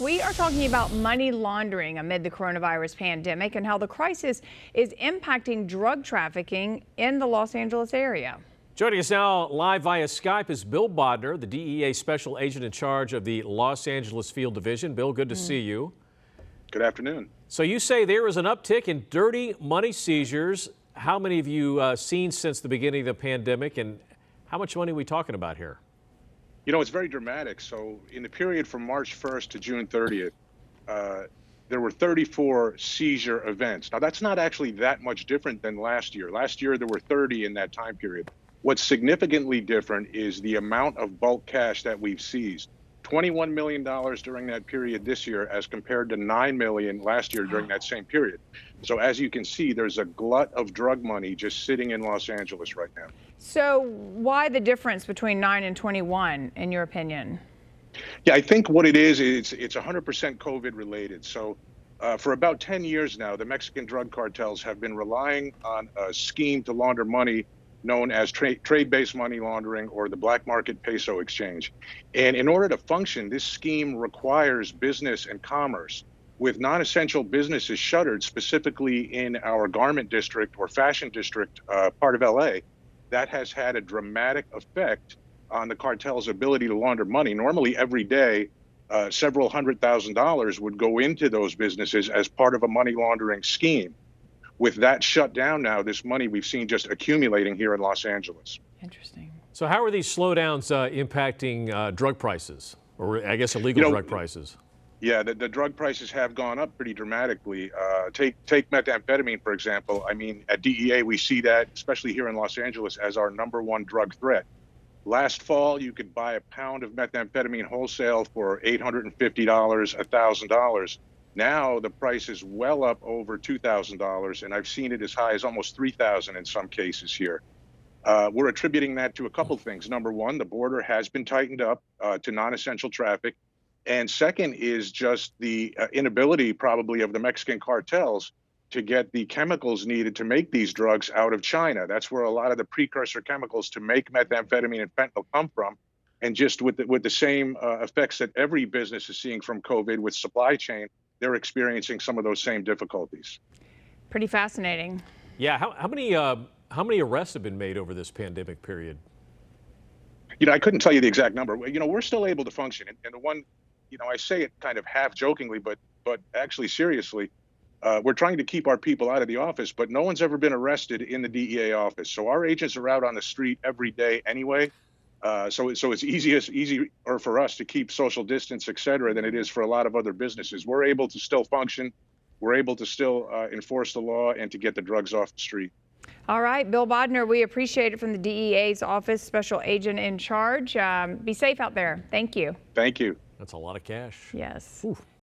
We are talking about money laundering amid the coronavirus pandemic and how the crisis is impacting drug trafficking in the Los Angeles area. Joining us now live via Skype is Bill Bodner, the DEA special agent in charge of the Los Angeles Field Division. Bill, good to see you. Good afternoon. So you say there is an uptick in dirty money seizures. How many have you seen since the beginning of the pandemic, and how much money are we talking about here? You know, it's very dramatic. So in the period from March 1st to June 30th, there were 34 seizure events. Now, that's not actually that much different than last year. Last year, there were 30 in that time period. What's significantly different is the amount of bulk cash that we've seized. $21 million during that period this year as compared to $9 million last year during that same period. So as you can see, there's a glut of drug money just sitting in Los Angeles right now. So why the difference between 9 and 21, in your opinion? Yeah, I think what it is, it's 100% COVID related. So for about 10 years now, the Mexican drug cartels have been relying on a scheme to launder money known as trade-based money laundering, or the black market peso exchange. And in order to function, this scheme requires business and commerce. With non-essential businesses shuttered, specifically in our garment district or fashion district part of LA, that has had a dramatic effect on the cartel's ability to launder money. Normally every day, several $100,000 would go into those businesses as part of a money laundering scheme. With that shut down now, this money we've seen just accumulating here in Los Angeles. Interesting. So how are these slowdowns impacting drug prices, or I guess illegal drug prices? Yeah, the drug prices have gone up pretty dramatically. Take methamphetamine, for example. I mean, at DEA, we see that, especially here in Los Angeles, as our #1 drug threat. Last fall, you could buy a pound of methamphetamine wholesale for $850, $1,000. Now the price is well up over $2,000, and I've seen it as high as almost $3,000 in some cases here. We're attributing that to a couple things. Number one, the border has been tightened up to non-essential traffic. And second is just the inability probably of the Mexican cartels to get the chemicals needed to make these drugs out of China. That's where a lot of the precursor chemicals to make methamphetamine and fentanyl come from. And just with the same effects that every business is seeing from COVID with supply chain, they're experiencing some of those same difficulties. Pretty fascinating. Yeah, how many arrests have been made over this pandemic period? You know, I couldn't tell you the exact number. You know, we're still able to function. And the one, you know, I say it kind of half jokingly, but actually seriously, we're trying to keep our people out of the office, but no one's ever been arrested in the DEA office. So our agents are out on the street every day anyway. So it's easier for us to keep social distance, et cetera, than it is for a lot of other businesses. We're able to still function. We're able to still enforce the law and to get the drugs off the street. All right, Bill Bodner, we appreciate it, from the DEA's office, special agent in charge. Be safe out there. Thank you. Thank you. That's a lot of cash. Yes. Ooh.